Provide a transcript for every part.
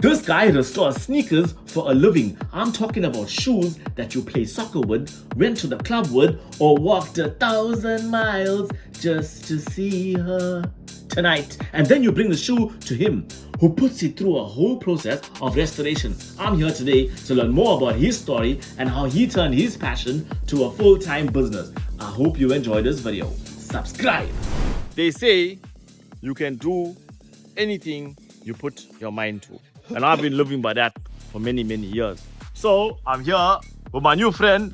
This guy restores sneakers for a living. I'm talking about shoes that you play soccer with, went to the club with, or walked 1,000 miles just to see her tonight. And then you bring the shoe to him, who puts it through a whole process of restoration. I'm here today to learn more about his story and how he turned his passion to a full-time business. I hope you enjoy this video. Subscribe. They say you can do anything you put your mind to. And I've been living by that for many, many years. So I'm here with my new friend,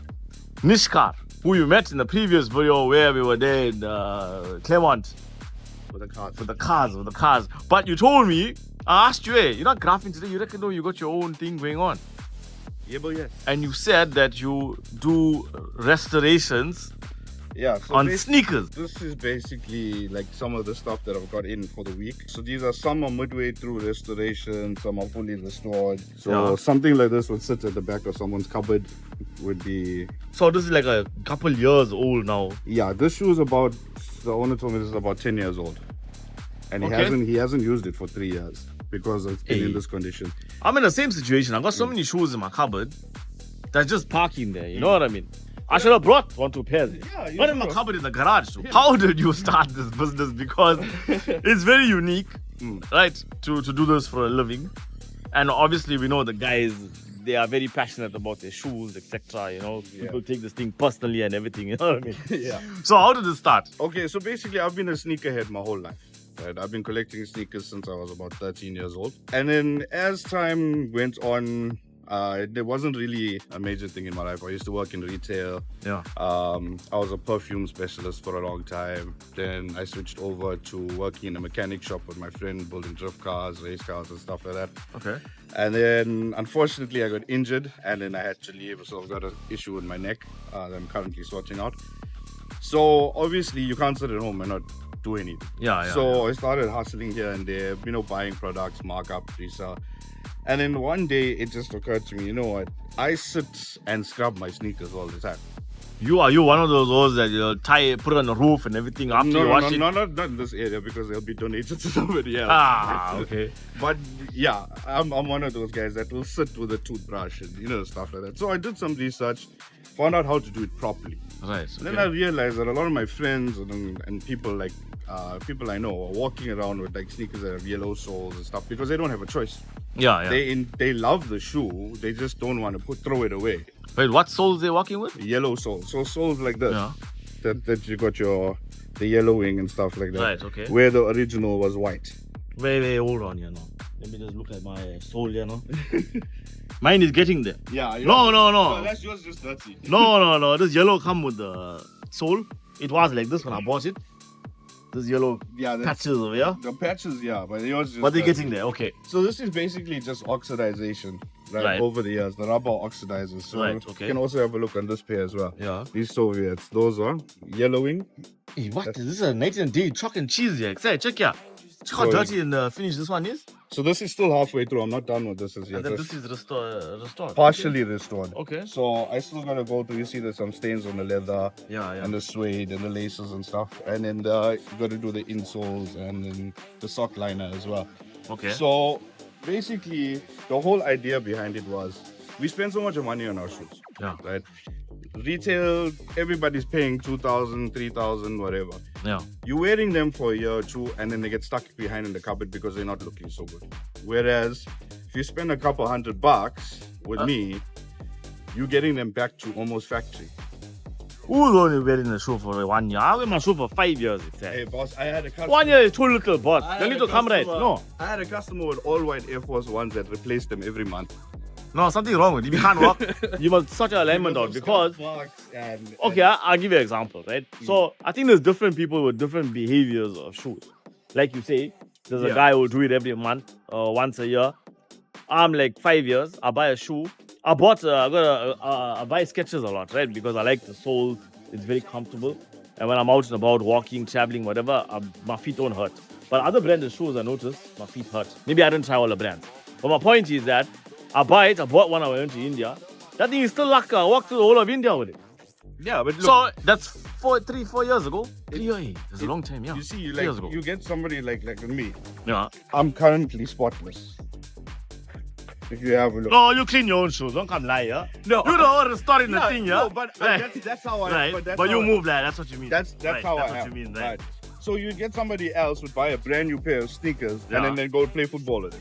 Nishkar, who you met in the previous video where we were there in Claremont. For the cars. But you told me, I asked you, hey, you're not graphing today, you reckon you got your own thing going on. Yeah, but yes. And you said that you do restorations on sneakers. This is basically like some of the stuff that I've got in for the week. So these are some are midway through restoration, some are fully restored. So something like this would sit at the back of someone's cupboard. Would be. So this is like a couple years old now. Yeah, this shoe is about. The owner told me this is about 10 years old, and he hasn't used it for 3 years because it's been in this condition. I'm in the same situation. I've got so many shoes in my cupboard that's just parking there. You know what I mean? I should have brought 1, 2 pairs. Yeah, not in my cupboard in the garage. So how did you start this business? Because it's very unique, right? To do this for a living. And obviously we know the guys, they are very passionate about their shoes, etc. You know, people take this thing personally and everything. You know what I mean? Yeah. So how did it start? Okay, so basically I've been a sneakerhead my whole life. Right? I've been collecting sneakers since I was about 13 years old. And then as time went on, there wasn't really a major thing in my life. I used to work in retail. Yeah. I was a perfume specialist for a long time. Then I switched over to working in a mechanic shop with my friend, building drift cars, race cars and stuff like that. Okay. And then unfortunately I got injured and then I had to leave. So I've got an issue with my neck that I'm currently sorting out. So obviously you can't sit at home and not do anything. So I started hustling here and there, buying products, markup, resell. And then one day it just occurred to me, you know what? I sit and scrub my sneakers all the time. Are you one of those that you put it on the roof and everything after you wash it? No, not in this area because they'll be donated to somebody else. Okay. But yeah, I'm one of those guys that will sit with a toothbrush and stuff like that. So I did some research, found out how to do it properly. Right. Okay. Then I realized that a lot of my friends and people like people I know are walking around with like sneakers that have yellow soles and stuff because they don't have a choice. Yeah. They love the shoe, they just don't want to throw it away. Wait, what soles they walking with? Yellow soles. So soles like this. Yeah. That you got the yellowing and stuff like that. Right, okay. Where the original was white. Wait, hold on, Let me just look at my sole, Mine is getting there. Yeah. No. That's yours just dirty. No. This yellow come with the sole. It was like this when I bought it. This yellow patches over here. The patches, but yours just. But they're getting there, okay. So this is basically just oxidization, right? Over the years, the rubber oxidizes. So you can also have a look on this pair as well. Yeah. These Soviets, those are yellowing. Hey, what? This is a night and day chalk and cheese here. Check here. Check how dirty and finished this one is. So this is still halfway through. I'm not done with this as yet. And then this is restored. Partially restored. Okay. So I still gotta go through. You see there's some stains on the leather. Yeah. And the suede and the laces and stuff. And then you gotta do the insoles and then the sock liner as well. Okay. So basically the whole idea behind it was we spend so much money on our shoes. Yeah. Right? Retail, everybody's paying 2,000, 3,000, whatever. Yeah. You're wearing them for a year or two and then they get stuck behind in the cupboard because they're not looking so good. Whereas if you spend a couple $100 with me, you're getting them back to almost factory. Who's only wearing a shoe for 1 year? I wear my shoe for 5 years. Hey boss, I had a customer. 1 year is too little, boss. You need to come right. No. I had a customer with all white Air Force Ones that replaced them every month. No, something wrong with you. You can't walk. You must sort your alignment out because. Okay, I'll give you an example, right? So I think there's different people with different behaviors of shoes. Like you say, there's a guy who will do it every month or once a year. I'm like 5 years. I buy a shoe. I buy Skechers a lot, right? Because I like the soles. It's very comfortable. And when I'm out and about, walking, traveling, whatever, my feet don't hurt. But other branded shoes, I noticed, my feet hurt. Maybe I didn't try all the brands. But my point is that I bought one when I went to India. That thing is still like I walked through the whole of India with it. Yeah, but look, so that's 4 years ago. It's a long time, yeah. You see, you get somebody like me. Yeah. I'm currently spotless. If you have a look. No, you clean your own shoes. Don't come lie, yeah? No. You know what the story in the thing, yeah? No, but that's how I. Right. But you move like that's what you mean. That's right. how that's I what am. you mean, right? So you get somebody else would buy a brand new pair of sneakers and then go play football with it.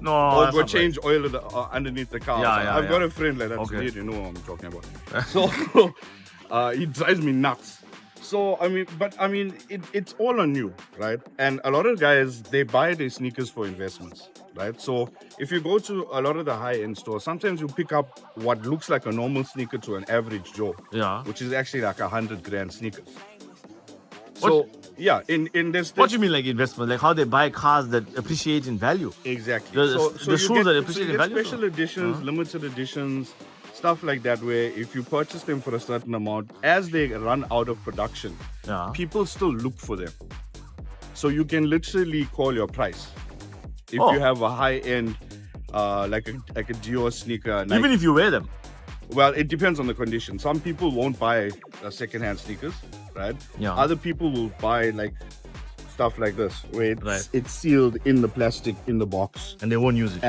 No, or go change oil underneath the car. I've got a friend like that. Okay. So you know what I'm talking about. So he drives me nuts. So it's all on you, right? And a lot of guys, they buy their sneakers for investments, right? So if you go to a lot of the high-end stores, sometimes you pick up what looks like a normal sneaker to an average Joe, which is actually like $100,000 sneakers. So in this. What do you mean like investment? Like how they buy cars that appreciate in value? Exactly. The shoes that appreciate in value. Special editions, limited editions, stuff like that, where if you purchase them for a certain amount, as they run out of production, people still look for them. So you can literally call your price. If you have a high-end, like a Dior sneaker. Even if you wear them. Well, it depends on the condition. Some people won't buy second-hand sneakers, right? Other people will buy like stuff like this, where it's sealed in the plastic in the box, and they won't use it.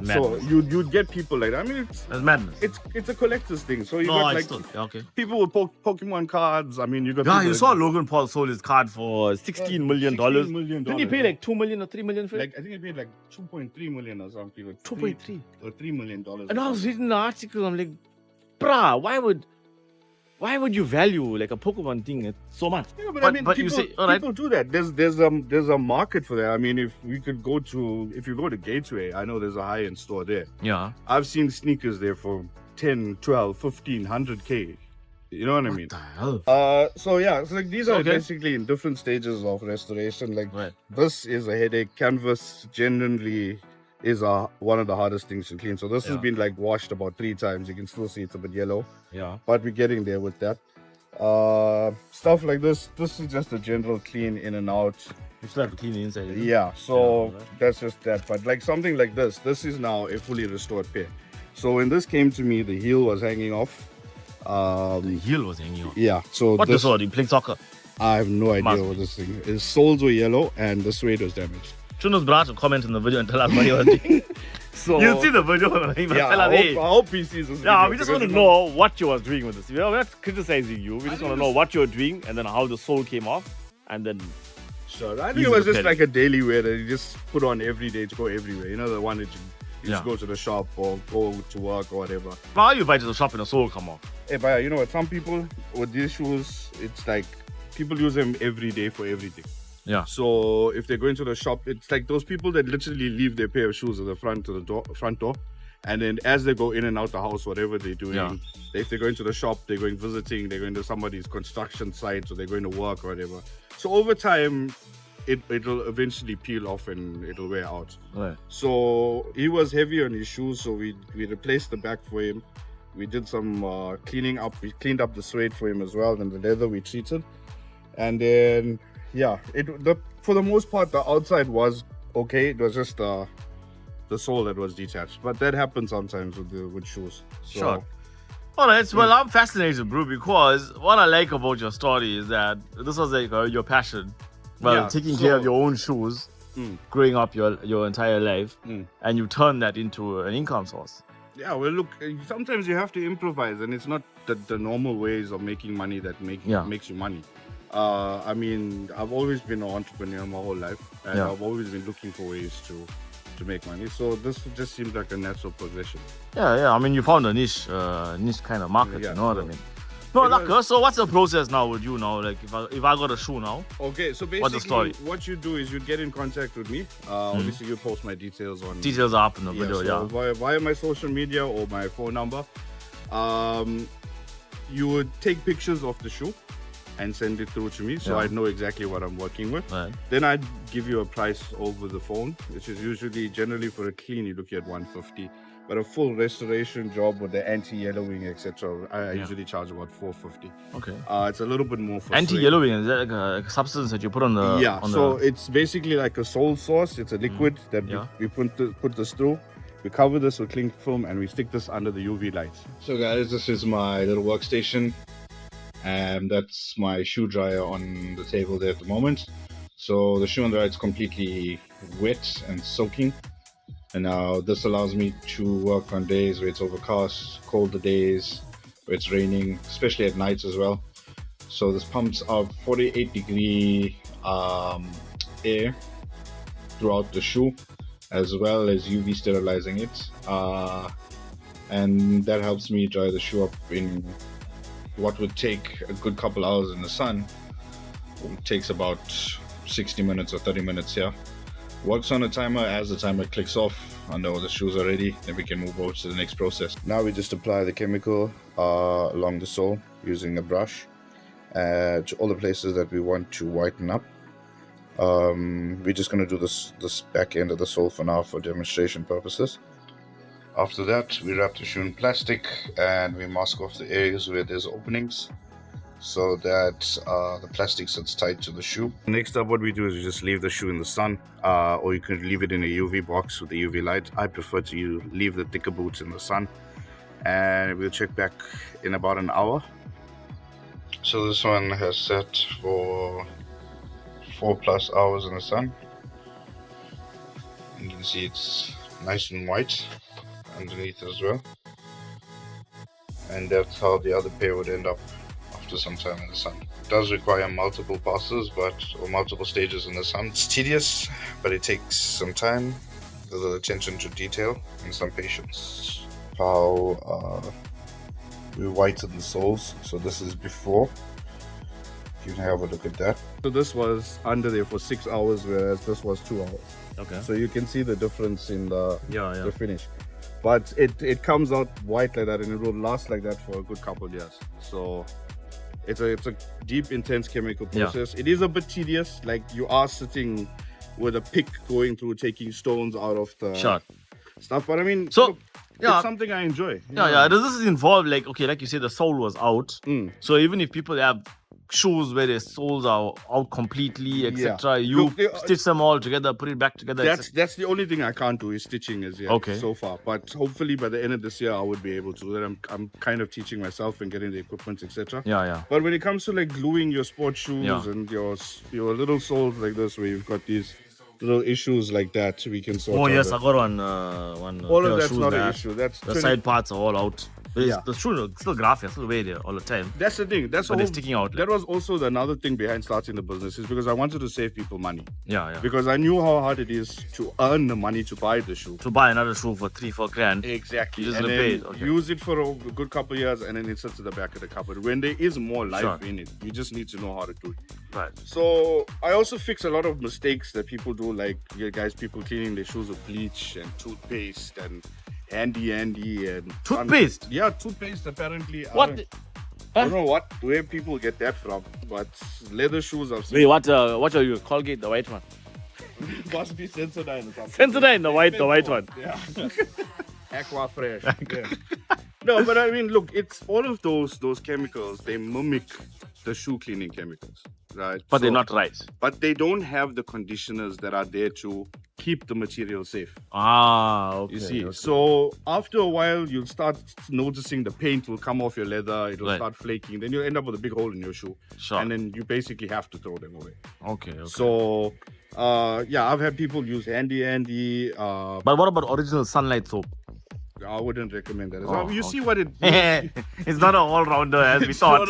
Madness. So you'd get people like that. I mean, it's madness. It's a collector's thing. So you got like people with Pokemon cards. I mean, you got. You saw Logan Paul sold his card for $16 million. $16 million. Didn't he pay like $2 million or $3 million for it? Like I think he paid like $2.3 million or something. 2.3 or $3 million. And I was reading the article. I'm like, bruh, why would you value like a Pokemon thing so much? Yeah, but I mean, people do that. There's a market for that. I mean, if you go to Gateway, I know there's a high-end store there. Yeah. I've seen sneakers there for 10, 12, 15, 100K. You know what I mean? What the hell? So like these are basically in different stages of restoration. Like this is a headache. Canvas genuinely is one of the hardest things to clean. So this has been like washed about 3 times. You can still see it's a bit yellow. Yeah. But we're getting there with that. Stuff like this is just a general clean in and out. You still have to clean the inside. Yeah, so that's just that. But like something like this is now a fully restored pair. So when this came to me, the heel was hanging off. The heel was hanging off? Yeah. So what this was? You playing soccer? I have no idea what this thing is. His soles were yellow and the suede was damaged. Chuno's brother to comment on the video and tell us what he was doing. So you see the video. I hope he sees this video. Yeah, we just want to know what you was doing with this. We're not criticizing you. We just want to know what you're doing and then how the sole came off. And then... Sure. I think it was just like a daily wear that you just put on every day to go everywhere. You know, the one that you just go to the shop or go to work or whatever. How are you buy to the shop and the sole come off? Hey, but you know what? Some people with these shoes, it's like people use them every day for everything. Yeah. So if they're going to the shop, it's like those people that literally leave their pair of shoes at the front door, and then as they go in and out the house, whatever they're doing, if they're going to the shop, they're going visiting, they're going to somebody's construction site, or they're going to work or whatever. So over time, it'll eventually peel off and it'll wear out. Right. So he was heavy on his shoes, so we replaced the back for him. We did some cleaning up. We cleaned up the suede for him as well, and the leather we treated, and then. Yeah, for the most part, the outside was okay. It was just the sole that was detached. But that happens sometimes with shoes. So, sure. All right. Well, I'm fascinated, bro, because what I like about your story is that this was like your passion. Well, taking care of your own shoes, growing up your entire life, and you turn that into an income source. Yeah, well, look, sometimes you have to improvise, and it's not the normal ways of making money that makes you money. I mean, I've always been an entrepreneur my whole life, and I've always been looking for ways to make money. So this just seems like a natural progression. Yeah. I mean, you found a niche kind of market. You know what I mean? No, Luka, so what's the process now with you now? Like, if I got a shoe now, okay. So basically, what you do is you get in contact with me. Obviously, you post my details on. Details are up in the video. So via my social media or my phone number, you would take pictures of the shoe and send it through to me, so I know exactly what I'm working with. Right. Then I'd give you a price over the phone, which is generally for a clean, you're looking at 150. But a full restoration job with the anti-yellowing, etc., I usually charge about 450. Okay. It's a little bit more for anti-yellowing. Is that like a substance that you put on the? It's basically like a sole sauce. It's a liquid that we put this through. We cover this with cling film and we stick this under the UV light. So guys, this is my little workstation. And that's my shoe dryer on the table there at the moment. So the shoe on the right is completely wet and soaking. And now this allows me to work on days where it's overcast, colder days, where it's raining, especially at nights as well. So this pumps out 48-degree air throughout the shoe, as well as UV sterilizing it. And that helps me dry the shoe up in what would take a good couple hours in the sun. It takes about 60 minutes or 30 minutes here. Works on a timer. As the timer clicks off, I know the shoes are ready, then we can move over to the next process. Now we just apply the chemical along the sole using a brush to all the places that we want to whiten up. We're just going to do this back end of the sole for now for demonstration purposes. After that, we wrap the shoe in plastic and we mask off the areas where there's openings, so that the plastic sits tight to the shoe. Next up, what we do is we just leave the shoe in the sun, or you can leave it in a UV box with the UV light. I prefer to leave the thicker boots in the sun, and we'll check back in about an hour. So this one has set for 4+ hours in the sun. You can see it's nice and white underneath as well. And that's how the other pair would end up after some time in the sun. It does require multiple passes, or multiple stages in the sun. It's tedious, but it takes some time, a little attention to detail, and some patience. How we whiten the soles. So this is before. You can have a look at that. So this was under there for 6 hours, whereas this was 2 hours. Okay. So you can see the difference in the finish. But it comes out white like that, and it will last like that for a good couple of years. So it's a deep, intense chemical process. It is a bit tedious. Like, you are sitting with a pick going through, taking stones out of the stuff. But I mean, look, it's something I enjoy. This is involved, like, okay, like you said, the sole was out. So even if people have shoes where the soles are out completely, etc., you stitch them all together, put it back together. That's the only thing I can't do is stitching so far. But hopefully by the end of this year I would be able to. Then I'm kind of teaching myself and getting the equipment, etc. But when it comes to like gluing your sports shoes and your little soles like this, where you've got these little issues like that, we can sort out. I got one all of that's not an issue. That's the side parts are all out. But the shoe is still graphic, still way there all the time. That's the thing. But it's sticking out. That was also another thing behind starting the business, is because I wanted to save people money. Yeah. Because I knew how hard it is to earn the money to buy the shoe. To buy another shoe for 3-4 grand. Exactly. You just repair it. Use it for a good couple of years, and then it sits at the back of the cupboard. When there is more life in it, you just need to know how to do it. Right. So I also fix a lot of mistakes that people do, like people cleaning their shoes with bleach and toothpaste and handy and toothpaste. Toothpaste apparently. What? I don't know where people get that from, but leather shoes are. Wait, what are you? Colgate, the white one. Must be Sensodyne or something. Sensodyne, the white one. Yeah. Aqua Fresh. Yeah. No, but I mean, look, it's all of those chemicals. They mimic the shoe cleaning chemicals, right? But they're not right. But they don't have the conditioners that are there to keep the material safe. Okay. You see, so after a while, you'll start noticing the paint will come off your leather. It'll start flaking. Then you'll end up with a big hole in your shoe. And then you basically have to throw them away. Okay. So, I've had people use Handy. But what about original Sunlight soap? I wouldn't recommend that as well. You see what it... It's not an all-rounder as we thought.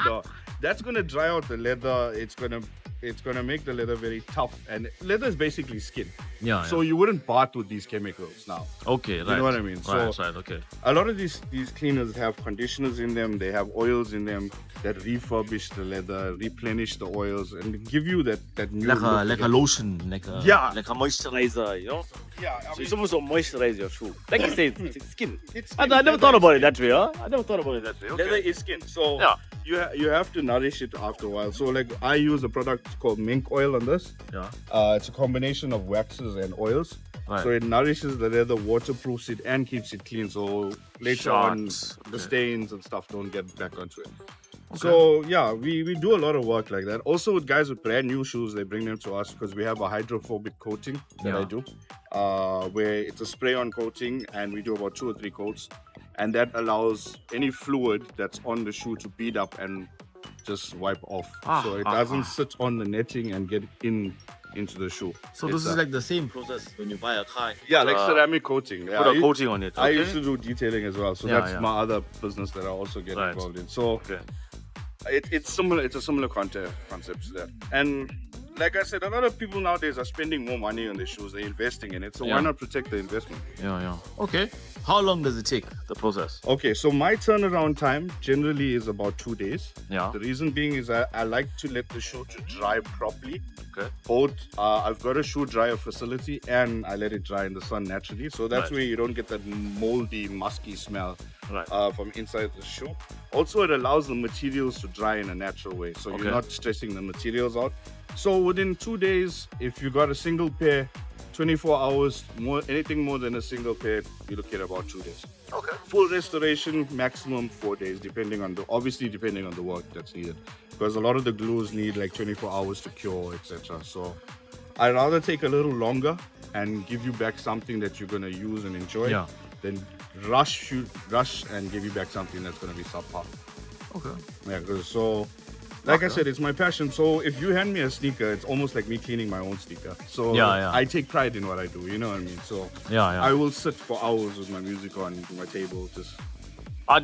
No. That's going to dry out the leather. It's going to make the leather very tough. And leather is basically skin. So you wouldn't bath with these chemicals now. Okay, right. You know what I mean? Right, okay. A lot of these cleaners have conditioners in them. They have oils in them that refurbish the leather, replenish the oils, and give you that new look. Like a lotion, like a moisturizer, you know? Yeah. So you're supposed to moisturize your shoe. Like you say, it's skin. I never thought about it that way, huh? Okay. Leather is skin. So you have to nourish it after a while. So like I use a product called mink oil on this. It's a combination of waxes and oils. Right. So it nourishes the leather, waterproofs it, and keeps it clean. So later on, the stains and stuff don't get back onto it. Okay. So we do a lot of work like that. Also with guys with brand new shoes, they bring them to us because we have a hydrophobic coating that I do, where it's a spray-on coating, and we do about 2 or 3 coats, and that allows any fluid that's on the shoe to bead up and just wipe off. So it doesn't sit on the netting and get into the shoe. So this is like the same process when you buy a car. Yeah, like ceramic coating. Yeah, put a coating on it. I Okay. used to do detailing as well, so that's my other business that I also get involved in. So it's similar. It's a similar concept to that. And like I said, a lot of people nowadays are spending more money on their shoes. They're investing in it. So why not protect the investment? Okay. How long does it take, the process? Okay, so my turnaround time generally is about 2 days. Yeah. The reason being is I like to let the shoe to dry properly. Okay. Both, I've got a shoe dryer facility and I let it dry in the sun naturally. So that's where you don't get that moldy, musky smell from inside the shoe. Also, it allows the materials to dry in a natural way. So you're not stressing the materials out. So within 2 days, if you got a single pair, 24 hours, anything more than a single pair, you look at about 2 days. Okay. Full restoration, maximum 4 days, depending on the work that's needed. Because a lot of the glues need like 24 hours to cure, etc. So I'd rather take a little longer and give you back something that you're gonna use and enjoy than rush and give you back something that's gonna be subpar. Okay. Yeah, so like I said, it's my passion. So if you hand me a sneaker, it's almost like me cleaning my own sneaker. So I take pride in what I do, you know what I mean? So I will sit for hours with my music on my table, just I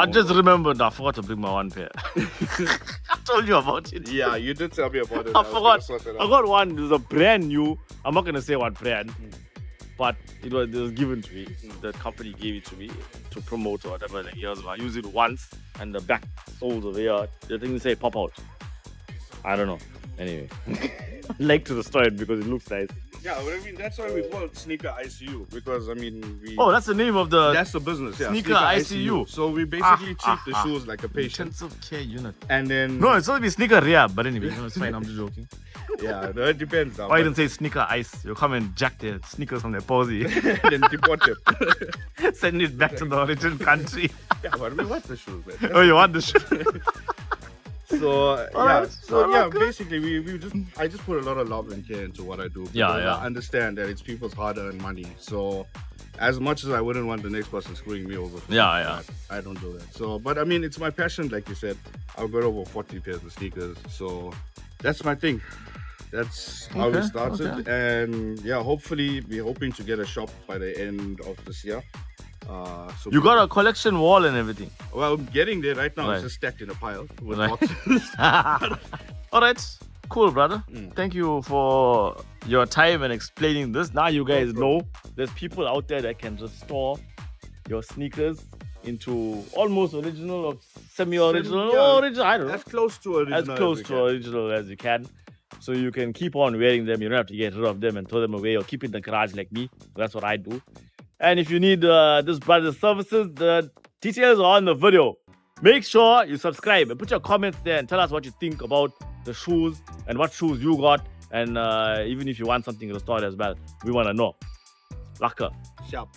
just remembered I forgot to bring my one pair. I told you about it. Yeah, you did tell me about it. I forgot. I got one. It was a brand new. I'm not gonna say what brand, but it was given to me. The company gave it to me to promote or whatever. Like, here's one. I use it once, and the back soles over here, the thing say pop out. I don't know. Anyway, I like to restore it because it looks nice. Yeah, but I mean that's why we call it Sneaker ICU, because I mean that's the name of the. That's the business. Yeah, Sneaker ICU. So we basically treat the shoes like a patient. Intensive care unit. And then no, it's supposed to be sneaker rehab, but anyway, it's fine. I'm just joking. Yeah, no, it depends. Why you didn't say sneaker ice? You'll come and jack their sneakers from their posy. Then deport them. Send it back to the origin country. Yeah, but we want the shoes, man. Oh, you want the shoes? So basically I just put a lot of love and care into what I do. I understand that it's people's hard-earned money. So as much as I wouldn't want the next person screwing me over for that, I don't do that. So but I mean it's my passion, like you said. I've got over 40 pairs of sneakers, so that's my thing. That's how it started. And hopefully we're hoping to get a shop by the end of this year. So you got a collection wall and everything? Well, I'm getting there right now. It's just stacked in a pile with boxes. Alright, cool, brother. Thank you for your time and explaining this. Now you guys know there's people out there that can restore your sneakers into almost original or semi-original or original, I don't know. As close to original original as you can. So you can keep on wearing them. You don't have to get rid of them and throw them away or keep in the garage like me. That's what I do. And if you need this brother's services, the details are on the video. Make sure you subscribe and put your comments there and tell us what you think about the shoes and what shoes you got. And even if you want something restored as well, we want to know. Luka. Sharp.